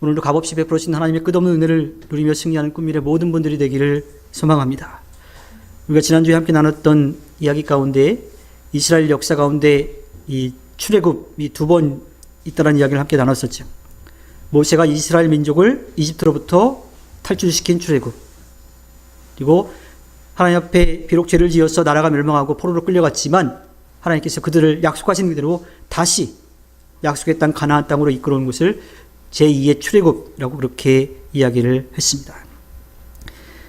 오늘도 값없이 베풀어주신 하나님의 끝없는 은혜를 누리며 승리하는 꿈미래 모든 분들이 되기를 소망합니다. 우리가 지난주에 함께 나눴던 이야기 가운데 이스라엘 역사 가운데 이 출애굽이 두 번 있다는 이야기를 함께 나눴었죠. 모세가 이스라엘 민족을 이집트로부터 탈출시킨 출애굽, 그리고 하나님 앞에 비록 죄를 지어서 나라가 멸망하고 포로로 끌려갔지만 하나님께서 그들을 약속하신 그대로 다시 약속의 땅 가나안 땅으로 이끌어온 것을 제2의 출애굽이라고 그렇게 이야기를 했습니다.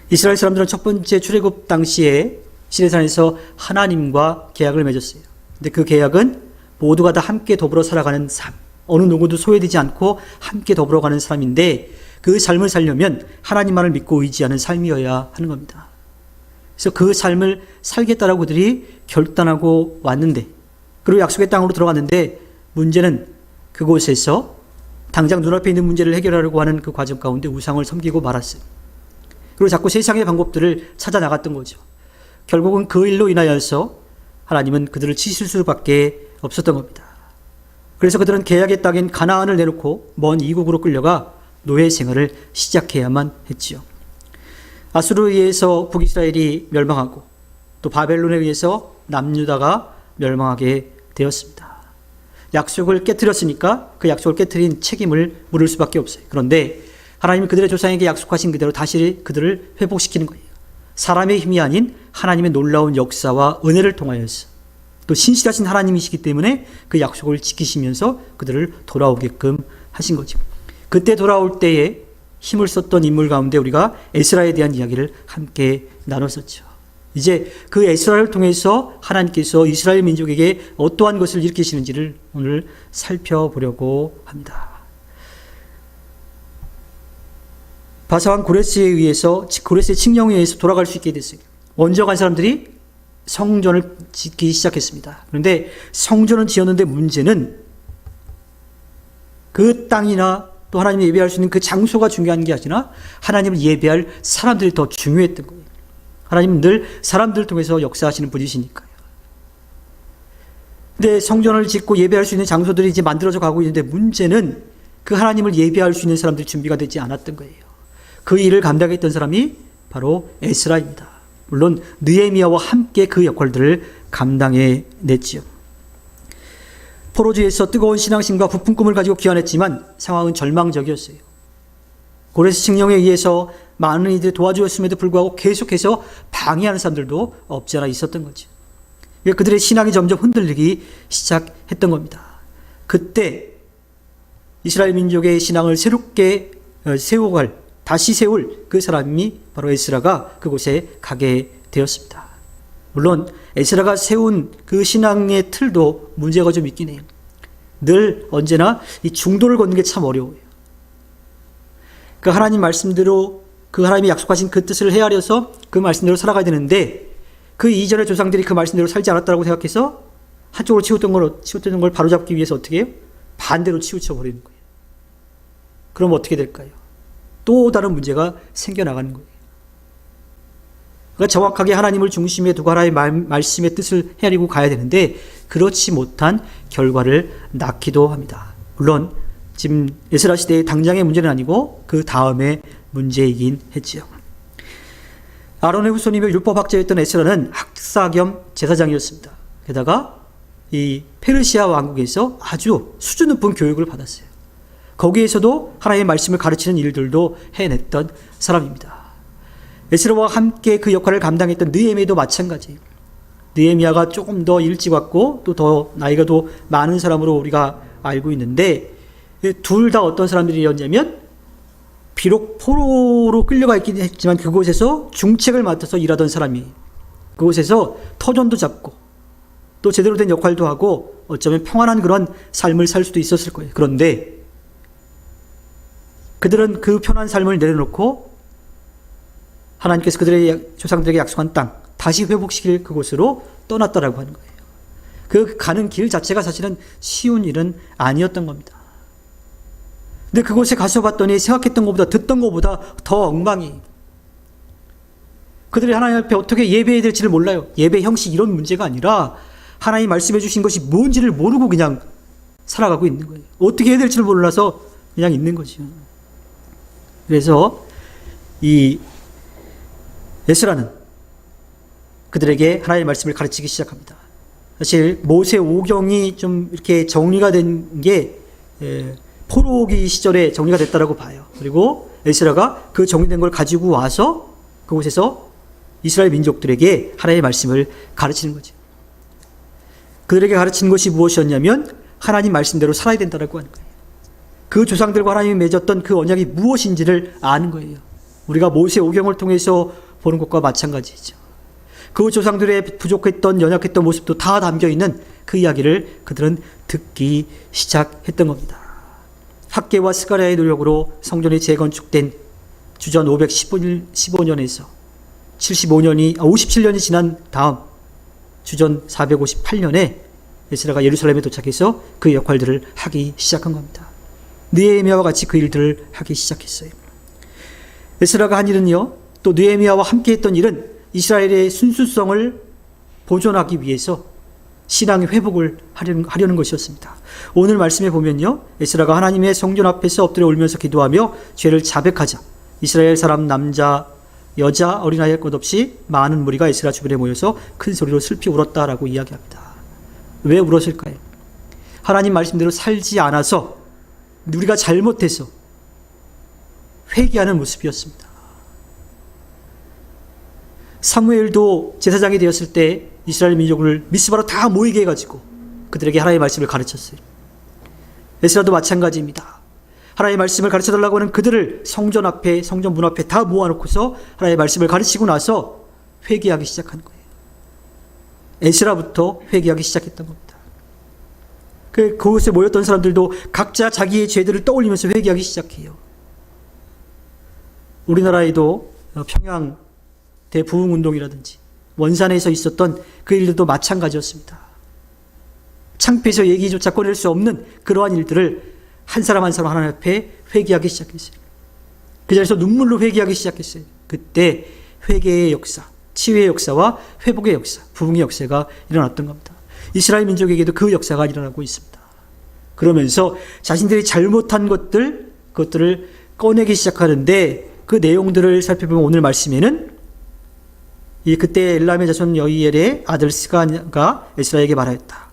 이스라엘 사람들은 첫 번째 출애굽 당시에 시내산에서 하나님과 계약을 맺었어요. 근데 그 계약은 모두가 다 함께 더불어 살아가는 삶, 어느 누구도 소외되지 않고 함께 더불어 가는 삶인데 그 삶을 살려면 하나님만을 믿고 의지하는 삶이어야 하는 겁니다. 그래서 그 삶을 살겠다라고 그들이 결단하고 왔는데, 그리고 약속의 땅으로 들어갔는데 문제는 그곳에서 당장 눈앞에 있는 문제를 해결하려고 하는 그 과정 가운데 우상을 섬기고 말았어요. 그리고 자꾸 세상의 방법들을 찾아 나갔던 거죠. 결국은 그 일로 인하여서 하나님은 그들을 치실 수밖에 없었던 겁니다. 그래서 그들은 계약의 땅인 가나안을 내놓고 먼 이국으로 끌려가 노예 생활을 시작해야만 했지요. 아수르에 의해서 북이스라엘이 멸망하고 또 바벨론에 의해서 남유다가 멸망하게 되었습니다. 약속을 깨뜨렸으니까 그 약속을 깨뜨린 책임을 물을 수밖에 없어요. 그런데 하나님은 그들의 조상에게 약속하신 그대로 다시 그들을 회복시키는 거예요. 사람의 힘이 아닌 하나님의 놀라운 역사와 은혜를 통하여서, 또 신실하신 하나님이시기 때문에 그 약속을 지키시면서 그들을 돌아오게끔 하신 거죠. 그때 돌아올 때에 힘을 썼던 인물 가운데 우리가 에스라에 대한 이야기를 함께 나눴었죠. 이제 그 에스라를 통해서 하나님께서 이스라엘 민족에게 어떠한 것을 일으키시는지를 오늘 살펴보려고 합니다. 바사왕 고레스에 의해서, 고레스의 칙령에 의해서 돌아갈 수 있게 됐어요. 먼저 간 사람들이 성전을 짓기 시작했습니다. 그런데 성전은 지었는데 문제는 그 땅이나 또 하나님을 예배할 수 있는 그 장소가 중요한 게 아니라 하나님을 예배할 사람들이 더 중요했던 거예요. 하나님은 늘 사람들을 통해서 역사하시는 분이시니까요. 근데 성전을 짓고 예배할 수 있는 장소들이 이제 만들어져 가고 있는데 문제는 그 하나님을 예배할 수 있는 사람들이 준비가 되지 않았던 거예요. 그 일을 감당했던 사람이 바로 에스라입니다. 물론 느헤미야와 함께 그 역할들을 감당해냈지요. 포로주에서 뜨거운 신앙심과 부푼 꿈을 가지고 귀환했지만 상황은 절망적이었어요. 고레스 칙령에 의해서 많은 이들이 도와주었음에도 불구하고 계속해서 방해하는 사람들도 없지 않아 있었던 거죠. 그들의 신앙이 점점 흔들리기 시작했던 겁니다. 그때 이스라엘 민족의 신앙을 새롭게 다시 세울 그 사람이 바로 에스라가 그곳에 가게 되었습니다. 물론 에스라가 세운 그 신앙의 틀도 문제가 좀 있긴 해요. 늘 언제나 이 중도를 걷는 게 참 어려워요. 그 하나님 말씀대로 그 하나님이 약속하신 그 뜻을 헤아려서 그 말씀대로 살아가야 되는데 그 이전의 조상들이 그 말씀대로 살지 않았다고 생각해서 한쪽으로 치우쳤던 걸 바로잡기 위해서 어떻게 해요? 반대로 치우쳐 버리는 거예요. 그럼 어떻게 될까요? 또 다른 문제가 생겨나가는 거예요. 그러니까 정확하게 하나님을 중심에 두고 하나님의 말씀의 뜻을 헤아리고 가야 되는데 그렇지 못한 결과를 낳기도 합니다. 물론 지금 에스라 시대의 당장의 문제는 아니고 그 다음의 문제이긴 했지요. 아론의 후손이며 율법학자였던 에스라는 학사 겸 제사장이었습니다. 게다가 이 페르시아 왕국에서 아주 수준 높은 교육을 받았어요. 거기에서도 하나님의 말씀을 가르치는 일들도 해냈던 사람입니다. 에스라와 함께 그 역할을 감당했던 느헤미야도 마찬가지예요. 느헤미야가 조금 더 일찍 왔고 또 더 나이가 더 많은 사람으로 우리가 알고 있는데 둘 다 어떤 사람들이었냐면 비록 포로로 끌려가 있긴 했지만 그곳에서 중책을 맡아서 일하던 사람이에요. 그곳에서 터전도 잡고 또 제대로 된 역할도 하고 어쩌면 평안한 그런 삶을 살 수도 있었을 거예요. 그런데 그들은 그 편한 삶을 내려놓고 하나님께서 그들의 조상들에게 약속한 땅 다시 회복시킬 그곳으로 떠났다라고 하는 거예요. 그 가는 길 자체가 사실은 쉬운 일은 아니었던 겁니다. 근데 그곳에 가서 봤더니 생각했던 것보다 듣던 것보다 더 엉망이. 그들이 하나님 앞에 어떻게 예배해야 될지를 몰라요. 예배 형식 이런 문제가 아니라 하나님 말씀해 주신 것이 뭔지를 모르고 그냥 살아가고 있는 거예요. 어떻게 해야 될지를 몰라서 그냥 있는 거죠. 그래서 이 에스라는 그들에게 하나님의 말씀을 가르치기 시작합니다. 사실 모세 오경이 좀 이렇게 정리가 된 게 포로기 시절에 정리가 됐다라고 봐요. 그리고 에스라가 그 정리된 걸 가지고 와서 그곳에서 이스라엘 민족들에게 하나님의 말씀을 가르치는 거죠. 그들에게 가르치는 것이 무엇이었냐면 하나님 말씀대로 살아야 된다라고 하는 거예요. 그 조상들과 하나님이 맺었던 그 언약이 무엇인지를 아는 거예요. 우리가 모세 오경을 통해서 보는 것과 마찬가지죠. 그 조상들의 부족했던 연약했던 모습도 다 담겨있는 그 이야기를 그들은 듣기 시작했던 겁니다. 학개와 스가랴의 노력으로 성전이 재건축된 주전 515년에서 57년이 지난 다음 주전 458년에 에스라가 예루살렘에 도착해서 그 역할들을 하기 시작한 겁니다. 느헤미야와 같이 그 일들을 하기 시작했어요. 에스라가 한 일은요, 또 느헤미야와 함께 했던 일은 이스라엘의 순수성을 보존하기 위해서 신앙의 회복을 하려는 것이었습니다. 오늘 말씀에 보면요, 에스라가 하나님의 성전 앞에서 엎드려 울면서 기도하며 죄를 자백하자 이스라엘 사람 남자 여자 어린아이 할 것 없이 많은 무리가 에스라 주변에 모여서 큰 소리로 슬피 울었다라고 이야기합니다. 왜 울었을까요? 하나님 말씀대로 살지 않아서 우리가 잘못해서 회개하는 모습이었습니다. 사무엘도 제사장이 되었을 때 이스라엘 민족을 미스바로 다 모이게 해가지고 그들에게 하나님의 말씀을 가르쳤어요. 에스라도 마찬가지입니다. 하나님의 말씀을 가르쳐달라고 하는 그들을 성전 앞에, 성전 문 앞에 다 모아놓고서 하나님의 말씀을 가르치고 나서 회개하기 시작한 거예요. 에스라부터 회개하기 시작했던 겁니다. 그곳에 모였던 사람들도 각자 자기의 죄들을 떠올리면서 회개하기 시작해요. 우리나라에도 평양 대부흥운동이라든지 원산에서 있었던 그 일들도 마찬가지였습니다. 창피해서 얘기조차 꺼낼 수 없는 그러한 일들을 한 사람 한 사람 하나님 앞에 회개하기 시작했어요. 그 자리에서 눈물로 회개하기 시작했어요. 그때 회개의 역사, 치유의 역사와 회복의 역사, 부흥의 역사가 일어났던 겁니다. 이스라엘 민족에게도 그 역사가 일어나고 있습니다. 그러면서 자신들이 잘못한 그것들을 꺼내기 시작하는데 그 내용들을 살펴보면 오늘 말씀에는 그때 엘람의 자손 여이엘의 아들 스가가 에스라에게 말하였다.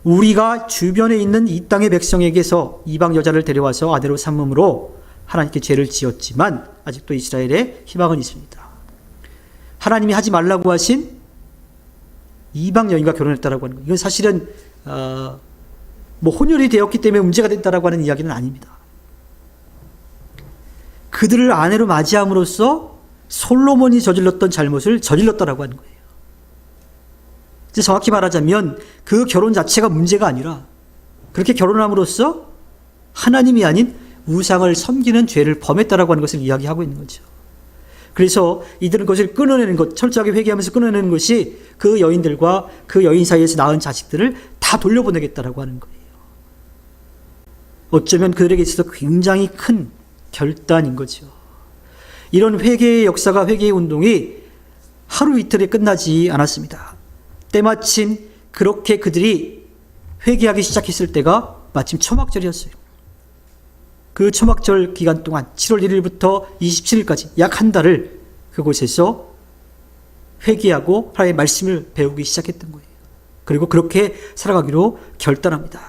우리가 주변에 있는 이 땅의 백성에게서 이방 여자를 데려와서 아내로 삼음으로 하나님께 죄를 지었지만 아직도 이스라엘에 희망은 있습니다. 하나님이 하지 말라고 하신 이방 여인과 결혼했다라고 하는 거예요. 이건 사실은 혼혈이 되었기 때문에 문제가 됐다라고 하는 이야기는 아닙니다. 그들을 아내로 맞이함으로써 솔로몬이 저질렀던 잘못을 저질렀다라고 하는 거예요. 이제 정확히 말하자면 그 결혼 자체가 문제가 아니라 그렇게 결혼함으로써 하나님이 아닌 우상을 섬기는 죄를 범했다라고 하는 것을 이야기하고 있는 거죠. 그래서 이들은 그것을 끊어내는 것, 철저하게 회개하면서 끊어내는 것이 그 여인들과 그 여인 사이에서 낳은 자식들을 다 돌려보내겠다라고 하는 거예요. 어쩌면 그들에게 있어서 굉장히 큰 결단인 거죠. 이런 회개의 역사가, 회개의 운동이 하루 이틀에 끝나지 않았습니다. 때마침 그렇게 그들이 회개하기 시작했을 때가 마침 초막절이었어요. 그 초막절 기간 동안 7월 1일부터 27일까지 약 한 달을 그곳에서 회개하고 하나님의 말씀을 배우기 시작했던 거예요. 그리고 그렇게 살아가기로 결단합니다.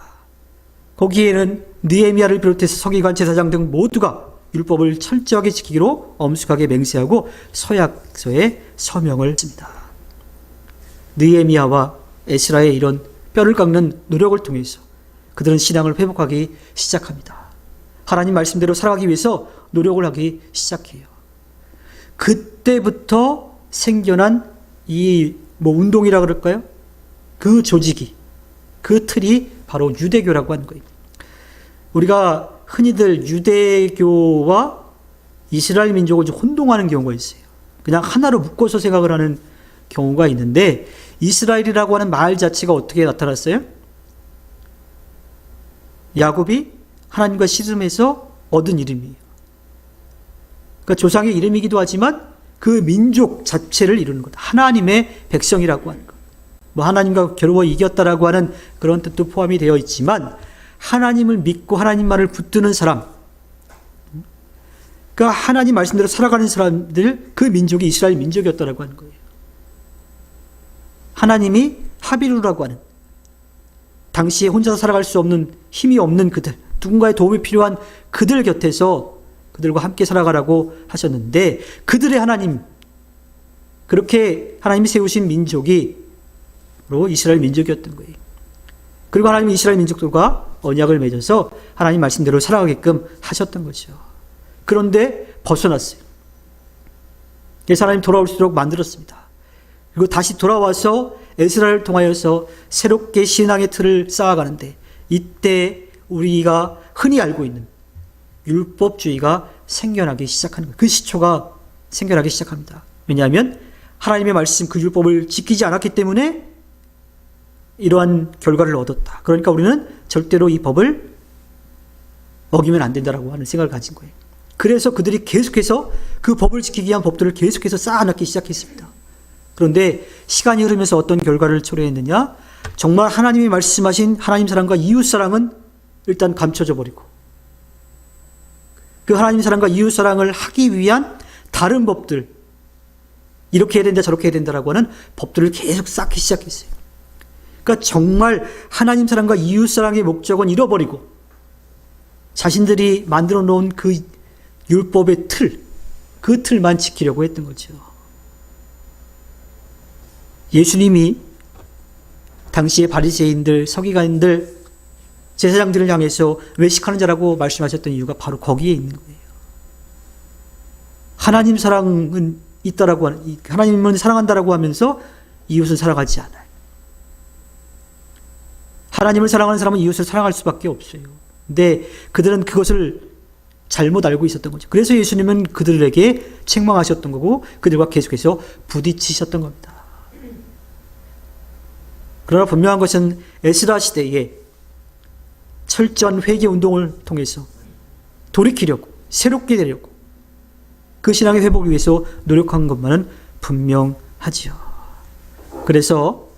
거기에는 느헤미야를 비롯해서 서기관, 제사장 등 모두가 율법을 철저하게 지키기로 엄숙하게 맹세하고 서약서에 서명을 했습니다. 느헤미야와 에스라의 이런 뼈를 깎는 노력을 통해서 그들은 신앙을 회복하기 시작합니다. 하나님 말씀대로 살아가기 위해서 노력을 하기 시작해요. 그때부터 생겨난 이 운동이라 그럴까요? 그 조직이, 그 틀이 바로 유대교라고 하는 거예요. 우리가 흔히들 유대교와 이스라엘 민족을 좀 혼동하는 경우가 있어요. 그냥 하나로 묶어서 생각을 하는 경우가 있는데 이스라엘이라고 하는 말 자체가 어떻게 나타났어요? 야곱이 하나님과 씨름해서 얻은 이름이에요. 그러니까 조상의 이름이기도 하지만 그 민족 자체를 이루는 것. 하나님의 백성이라고 하는 것. 하나님과 겨루어 이겼다라고 하는 그런 뜻도 포함이 되어 있지만 하나님을 믿고 하나님만을 붙드는 사람, 그러니까 하나님 말씀대로 살아가는 사람들, 그 민족이 이스라엘 민족이었다라고 하는 거예요. 하나님이 하비루라고 하는, 당시에 혼자서 살아갈 수 없는, 힘이 없는 그들, 누군가의 도움이 필요한 그들 곁에서 그들과 함께 살아가라고 하셨는데, 그들의 하나님, 그렇게 하나님이 세우신 민족이 바로 이스라엘 민족이었던 거예요. 그리고 하나님이 이스라엘 민족들과 언약을 맺어서 하나님 말씀대로 살아가게끔 하셨던 거죠. 그런데 벗어났어요. 그래서 하나님 돌아올수록 만들었습니다. 그리고 다시 돌아와서 에스라를 통하여서 새롭게 신앙의 틀을 쌓아가는데, 이때 우리가 흔히 알고 있는 율법주의가 생겨나기 시작하는 거예요. 그 시초가 생겨나기 시작합니다. 왜냐하면 하나님의 말씀, 그 율법을 지키지 않았기 때문에 이러한 결과를 얻었다. 그러니까 우리는 절대로 이 법을 어기면 안 된다라고 하는 생각을 가진 거예요. 그래서 그들이 계속해서 그 법을 지키기 위한 법들을 계속해서 쌓아놨기 시작했습니다. 그런데 시간이 흐르면서 어떤 결과를 초래했느냐? 정말 하나님이 말씀하신 하나님 사랑과 이웃 사랑은 일단 감춰져 버리고, 그 하나님 사랑과 이웃 사랑을 하기 위한 다른 법들, 이렇게 해야 된다 저렇게 해야 된다라고 하는 법들을 계속 쌓기 시작했어요. 그러니까 정말 하나님 사랑과 이웃 사랑의 목적은 잃어버리고, 자신들이 만들어 놓은 그 율법의 틀, 그 틀만 지키려고 했던 거죠. 예수님이 당시의 바리새인들, 서기관들, 제사장들을 향해서 외식하는 자라고 말씀하셨던 이유가 바로 거기에 있는 거예요. 하나님 사랑은 있다라고 하는, 하나님은 사랑한다라고 하면서 이웃을 사랑하지 않아요. 하나님을 사랑하는 사람은 이웃을 사랑할 수밖에 없어요. 근데 그들은 그것을 잘못 알고 있었던 거죠. 그래서 예수님은 그들에게 책망하셨던 거고, 그들과 계속해서 부딪히셨던 겁니다. 그러나 분명한 것은 에스라 시대에 철저한 회개 운동을 통해서 돌이키려고, 새롭게 되려고, 그 신앙의 회복을 위해서 노력한 것만은 분명하지요. 그래서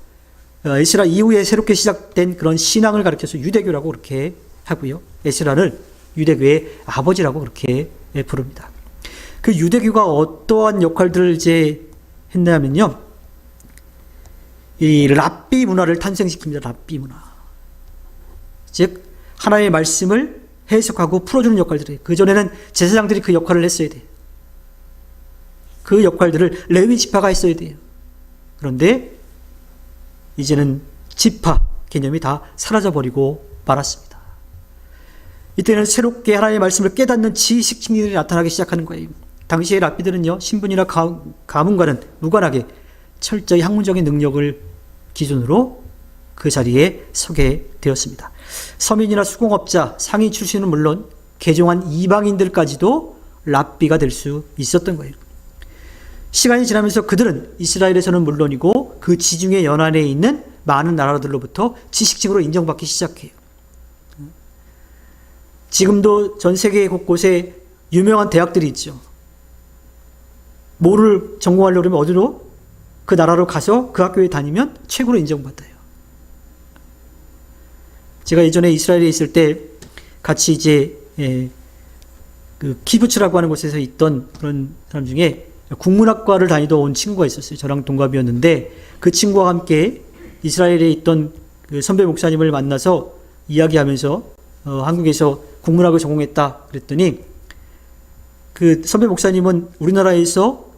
에스라 이후에 새롭게 시작된 그런 신앙을 가르쳐서 유대교라고 그렇게 하고요. 에스라를 유대교의 아버지라고 그렇게 부릅니다. 그 유대교가 어떠한 역할들을 이제 했냐면요, 이 랍비 문화를 탄생시킵니다. 랍비 문화. 즉 하나님의 말씀을 해석하고 풀어주는 역할들이에요. 그전에는 제사장들이 그 역할을 했어야 돼요. 그 역할들을 레위 지파가 했어야 돼요. 그런데 이제는 지파 개념이 다 사라져버리고 말았습니다. 이때는 새롭게 하나님의 말씀을 깨닫는 지식 증인들이 나타나기 시작하는 거예요. 당시의 랍비들은요, 신분이나 가문과는 무관하게 철저히 학문적인 능력을 기준으로 그 자리에 서게 되었습니다. 서민이나 수공업자, 상위 출신은 물론 개종한 이방인들까지도 랍비가 될 수 있었던 거예요. 시간이 지나면서 그들은 이스라엘에서는 물론이고 그 지중해 연안에 있는 많은 나라들로부터 지식직으로 인정받기 시작해요. 지금도 전 세계 곳곳에 유명한 대학들이 있죠. 뭐를 전공하려고 그러면 어디로? 그 나라로 가서 그 학교에 다니면 최고로 인정받아요. 제가 예전에 이스라엘에 있을 때 같이 이제 그 키부츠라고 하는 곳에서 있던 그런 사람 중에 국문학과를 다니던 온 친구가 있었어요. 저랑 동갑이었는데 그 친구와 함께 이스라엘에 있던 그 선배 목사님을 만나서 이야기하면서 한국에서 국문학을 전공했다 그랬더니, 그 선배 목사님은 우리나라에서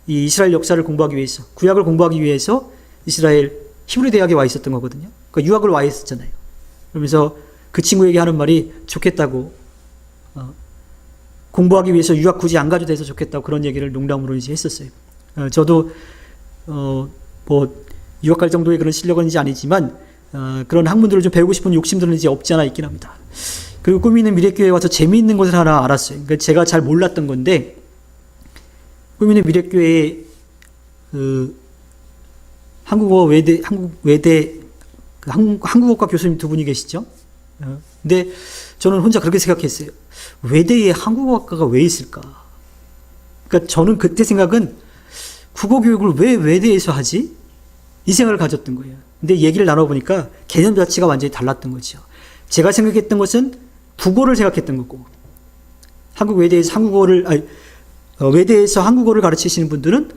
이 이스라엘 역사를 공부하기 위해서, 구약을 공부하기 위해서 이스라엘 히브리 대학에 와 있었던 거거든요. 그러니까 유학을 와 있었잖아요. 그러면서 그 친구에게 하는 말이 좋겠다고, 공부하기 위해서 유학 굳이 안 가도 돼서 좋겠다고 그런 얘기를 농담으로 이제 했었어요. 저도 뭐 유학 갈 정도의 그런 실력은 이제 아니지만 그런 학문들을 좀 배우고 싶은 욕심들은 이제 없지 않아 있긴 합니다. 그리고 꿈이 있는 미래교회에 와서 재미있는 것을 하나 알았어요. 그러니까 제가 잘 몰랐던 건데, 꿈이 있는 미래교회에 한국어 외대 한국어과 교수님 두 분이 계시죠. 근데 저는 혼자 그렇게 생각했어요. 외대에 한국어학과가 왜 있을까? 그러니까 저는 그때 생각은 국어 교육을 왜 외대에서 하지? 이 생각을 가졌던 거예요. 근데 얘기를 나눠보니까 개념 자체가 완전히 달랐던 거죠. 제가 생각했던 것은 국어를 생각했던 거고, 외대에서 한국어를 가르치시는 분들은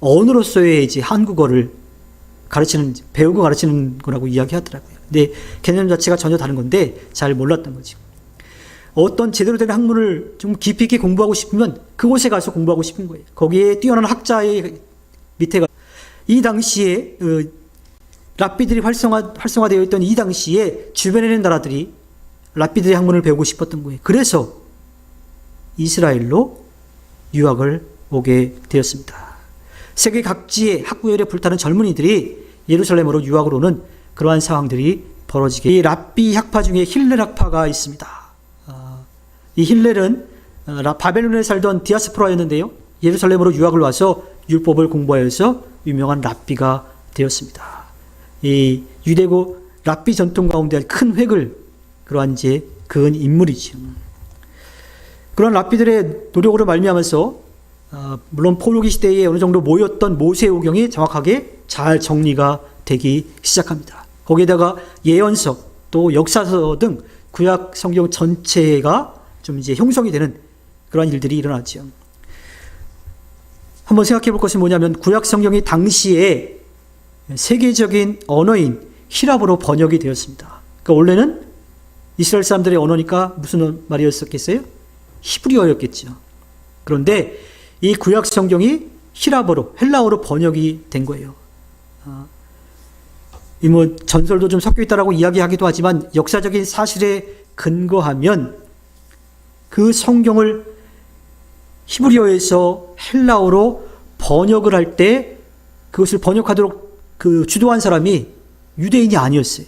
언어로서의 이제 한국어를 배우고 가르치는 거라고 이야기하더라고요. 근데 개념 자체가 전혀 다른 건데 잘 몰랐던 거죠. 어떤 제대로 된 학문을 좀 깊이 있게 공부하고 싶으면 그곳에 가서 공부하고 싶은 거예요. 거기에 뛰어난 학자의 밑에가 이 당시에 랍비들이 활성화되어 있던 이 당시에 주변에 있는 나라들이 랍비들의 학문을 배우고 싶었던 거예요. 그래서 이스라엘로 유학을 오게 되었습니다. 세계 각지의 학구열에 불타는 젊은이들이 예루살렘으로 유학을 오는 그러한 상황들이 벌어지게, 이 랍비 학파 중에 힐렐 학파가 있습니다. 이 힐렐은 바벨론에 살던 디아스포라였는데요. 예루살렘으로 유학을 와서 율법을 공부하여서 유명한 랍비가 되었습니다. 이 유대고 랍비 전통 가운데 큰 획을 그러한 이제 그은 인물이죠. 그런 랍비들의 노력으로 말미암아서 물론 포로기 시대에 어느 정도 모였던 모세오경이 정확하게 잘 정리가 되기 시작합니다. 거기에다가 예언서 또 역사서 등 구약 성경 전체가 좀 이제 형성이 되는 그러한 일들이 일어났죠. 한번 생각해 볼 것은 뭐냐면 구약 성경이 당시에 세계적인 언어인 히랍어로 번역이 되었습니다. 그러니까 원래는 이스라엘 사람들의 언어니까 무슨 말이었겠어요? 히브리어였겠죠. 그런데 이 구약 성경이 히랍어로, 헬라어로 번역이 된 거예요. 이 뭐 전설도 좀 섞여 있다라고 이야기하기도 하지만 역사적인 사실에 근거하면 그 성경을 히브리어에서 헬라어로 번역을 할 때 그것을 번역하도록 그 주도한 사람이 유대인이 아니었어요.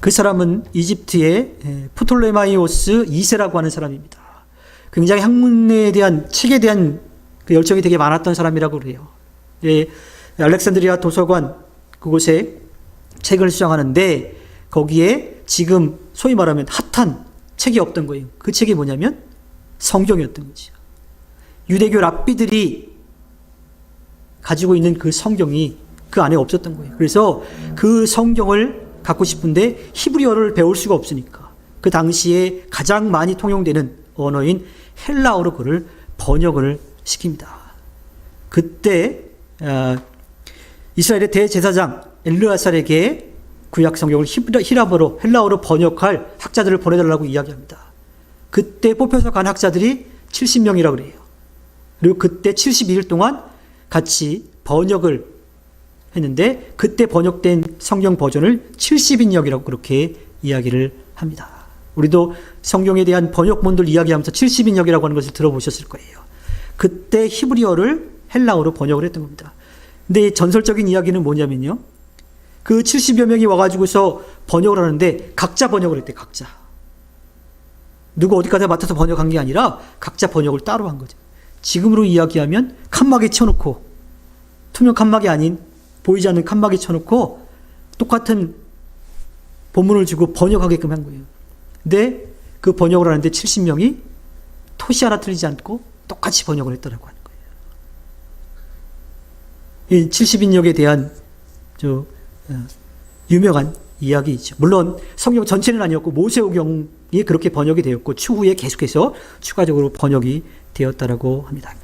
그 사람은 이집트의 프톨레마이오스 2세라고 하는 사람입니다. 굉장히 학문에 대한, 책에 대한 그 열정이 되게 많았던 사람이라고 그래요. 알렉산드리아 도서관 그곳에 책을 수장하는데 거기에 지금 소위 말하면 핫한 책이 없던 거예요. 그 책이 뭐냐면 성경이었던 거죠. 유대교 랍비들이 가지고 있는 그 성경이 그 안에 없었던 거예요. 그래서 그 성경을 갖고 싶은데 히브리어를 배울 수가 없으니까 그 당시에 가장 많이 통용되는 언어인 헬라어로 그를 번역을 시킵니다. 그때 이스라엘의 대제사장 엘르아살에게 구약 성경을 히랍어로 헬라어로 번역할 학자들을 보내달라고 이야기합니다. 그때 뽑혀서 간 학자들이 70명이라고 그래요. 그리고 그때 72일 동안 같이 번역을 했는데 그때 번역된 성경 버전을 70인역이라고 그렇게 이야기를 합니다. 우리도 성경에 대한 번역본들 이야기하면서 70인역이라고 하는 것을 들어보셨을 거예요. 그때 히브리어를 헬라어로 번역을 했던 겁니다. 근데 전설적인 이야기는 뭐냐면요. 그 70여 명이 와가지고서 번역을 하는데 각자 번역을 했대, 각자. 누구 어디까지 맡아서 번역한 게 아니라 각자 번역을 따로 한 거죠. 지금으로 이야기하면 칸막이 쳐놓고, 투명 칸막이 아닌 보이지 않는 칸막이 쳐놓고 똑같은 본문을 주고 번역하게끔 한 거예요. 근데 그 번역을 하는데 70명이 토시 하나 틀리지 않고 똑같이 번역을 했더라고 하는 거예요. 이 70인역에 대한 유명한 이야기이죠. 물론 성경 전체는 아니었고 모세오경이 그렇게 번역이 되었고 추후에 계속해서 추가적으로 번역이 되었다라고 합니다.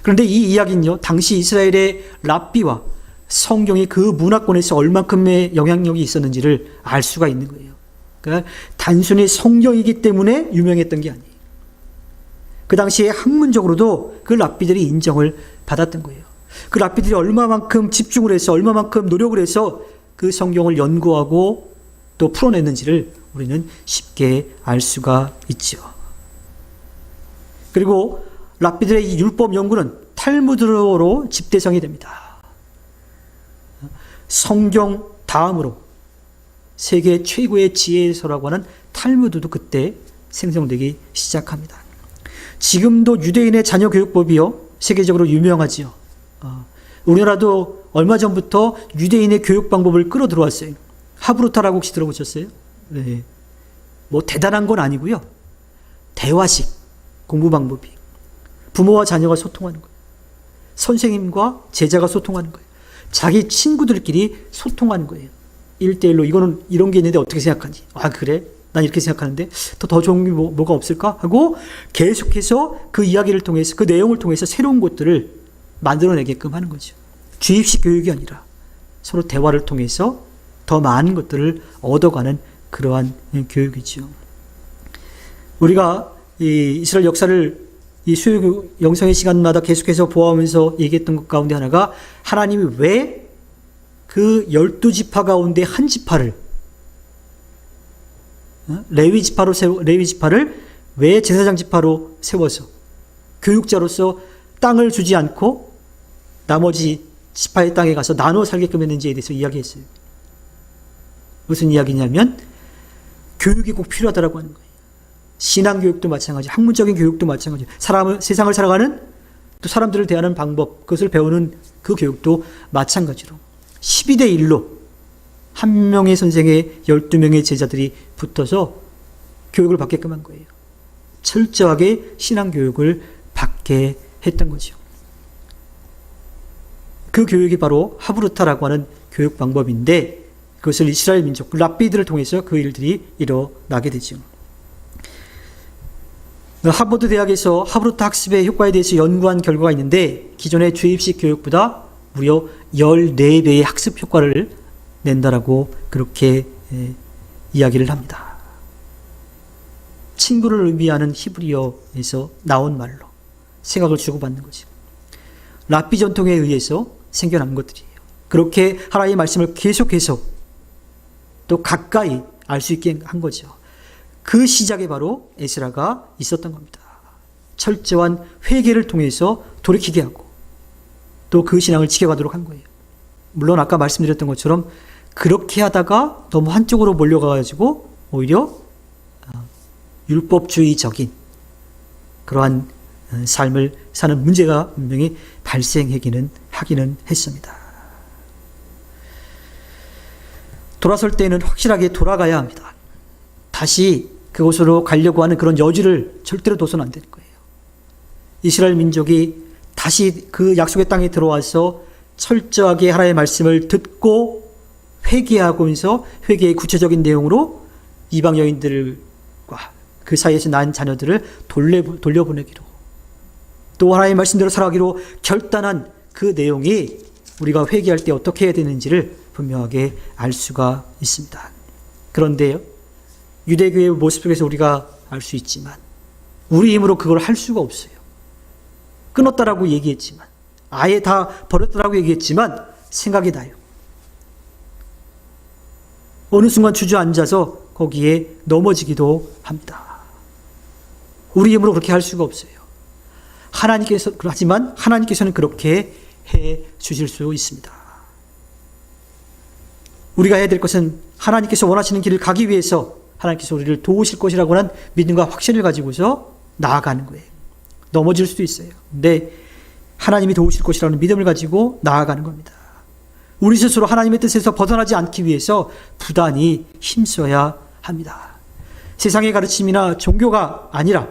그런데 이 이야기는요, 당시 이스라엘의 랍비와 성경이 그 문화권에서 얼만큼의 영향력이 있었는지를 알 수가 있는 거예요. 그러니까 단순히 성경이기 때문에 유명했던 게 아니에요. 그 당시에 학문적으로도 그 랍비들이 인정을 받았던 거예요. 그 랍비들이 얼마만큼 집중을 해서 얼마만큼 노력을 해서 그 성경을 연구하고 또 풀어냈는지를 우리는 쉽게 알 수가 있죠. 그리고 랍비들의 이 율법 연구는 탈무드로 집대성이 됩니다. 성경 다음으로 세계 최고의 지혜서라고 하는 탈무드도 그때 생성되기 시작합니다. 지금도 유대인의 자녀 교육법이요, 세계적으로 유명하지요. 우리나라도 얼마 전부터 유대인의 교육 방법을 끌어 들어왔어요. 하브루타라고 혹시 들어보셨어요? 네. 뭐 대단한 건 아니고요. 대화식 공부 방법이. 부모와 자녀가 소통하는 거예요. 선생님과 제자가 소통하는 거예요. 자기 친구들끼리 소통하는 거예요. 1대1로 이거는 이런 게 있는데 어떻게 생각하니? 아, 그래? 난 이렇게 생각하는데 더 좋은 게 뭐가 없을까? 하고 계속해서 그 이야기를 통해서 그 내용을 통해서 새로운 것들을 만들어내게끔 하는 거죠. 주입식 교육이 아니라 서로 대화를 통해서 더 많은 것들을 얻어가는 그러한 교육이죠. 우리가 이 이스라엘 역사를 이 수요 영성의 시간마다 계속해서 보아오면서 얘기했던 것 가운데 하나가 하나님이 왜 그 12지파 가운데 한 지파를 레위 지파를 왜 제사장 지파로 세워서 교육자로서 땅을 주지 않고 나머지 지파의 땅에 가서 나눠 살게끔 했는지에 대해서 이야기했어요. 무슨 이야기냐면 교육이 꼭 필요하다라고 하는 거예요. 신앙교육도 마찬가지, 학문적인 교육도 마찬가지, 세상을 살아가는 또 사람들을 대하는 방법, 그것을 배우는 그 교육도 마찬가지로 12대 1로 한 명의 선생에 12명의 제자들이 붙어서 교육을 받게끔 한 거예요. 철저하게 신앙교육을 받게 했던 거죠. 그 교육이 바로 하브루타라고 하는 교육 방법인데 그것을 이스라엘 민족, 랍비들을 통해서 그 일들이 일어나게 되죠. 하버드 대학에서 하브루타 학습의 효과에 대해서 연구한 결과가 있는데 기존의 주입식 교육보다 무려 14배의 학습 효과를 낸다라고 그렇게 이야기를 합니다. 친구를 의미하는 히브리어에서 나온 말로 생각을 주고받는 거죠. 랍비 전통에 의해서 생겨난 것들이에요. 그렇게 하나님의 말씀을 계속해서 또 가까이 알 수 있게 한 거죠. 그 시작에 바로 에스라가 있었던 겁니다. 철저한 회개를 통해서 돌이키게 하고 또 그 신앙을 지켜가도록 한 거예요. 물론 아까 말씀드렸던 것처럼 그렇게 하다가 너무 한쪽으로 몰려가가지고 오히려 율법주의적인 그러한 삶을 사는 문제가 분명히 발생하기는 했습니다. 돌아설 때는 확실하게 돌아가야 합니다. 다시 그곳으로 가려고 하는 그런 여지를 절대로 둬서는 안 되는 거예요. 이스라엘 민족이 다시 그 약속의 땅에 들어와서 철저하게 하나님의 말씀을 듣고 회개하면서 회개의 구체적인 내용으로 이방 여인들과 그 사이에서 난 자녀들을 돌려보내기로 또 하나님의 말씀대로 살아가기로 결단한 그 내용이 우리가 회개할 때 어떻게 해야 되는지를 분명하게 알 수가 있습니다. 그런데요, 유대교의 모습 속에서 우리가 알 수 있지만 우리 힘으로 그걸 할 수가 없어요. 끊었다라고 얘기했지만 아예 다 버렸다라고 얘기했지만 생각이 나요. 어느 순간 주저앉아서 거기에 넘어지기도 합니다. 우리 힘으로 그렇게 할 수가 없어요. 하지만 하나님께서는 그렇게 해 주실 수 있습니다. 우리가 해야 될 것은 하나님께서 원하시는 길을 가기 위해서 하나님께서 우리를 도우실 것이라고 하는 믿음과 확신을 가지고서 나아가는 거예요. 넘어질 수도 있어요. 근데 하나님이 도우실 것이라는 믿음을 가지고 나아가는 겁니다. 우리 스스로 하나님의 뜻에서 벗어나지 않기 위해서 부단히 힘써야 합니다. 세상의 가르침이나 종교가 아니라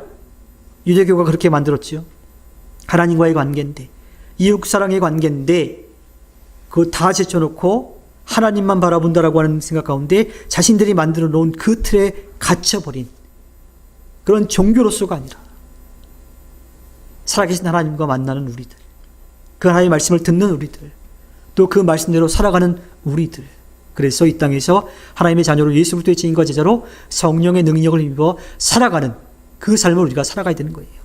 유대교가 그렇게 만들었죠. 하나님과의 관계인데, 이웃사랑의 관계인데 그거 다 제쳐놓고 하나님만 바라본다라고 하는 생각 가운데 자신들이 만들어 놓은 그 틀에 갇혀버린 그런 종교로서가 아니라 살아계신 하나님과 만나는 우리들, 그 하나님의 말씀을 듣는 우리들, 또 그 말씀대로 살아가는 우리들, 그래서 이 땅에서 하나님의 자녀로 예수 그리스도의 증인과 제자로 성령의 능력을 힘입어 살아가는 그 삶을 우리가 살아가야 되는 거예요.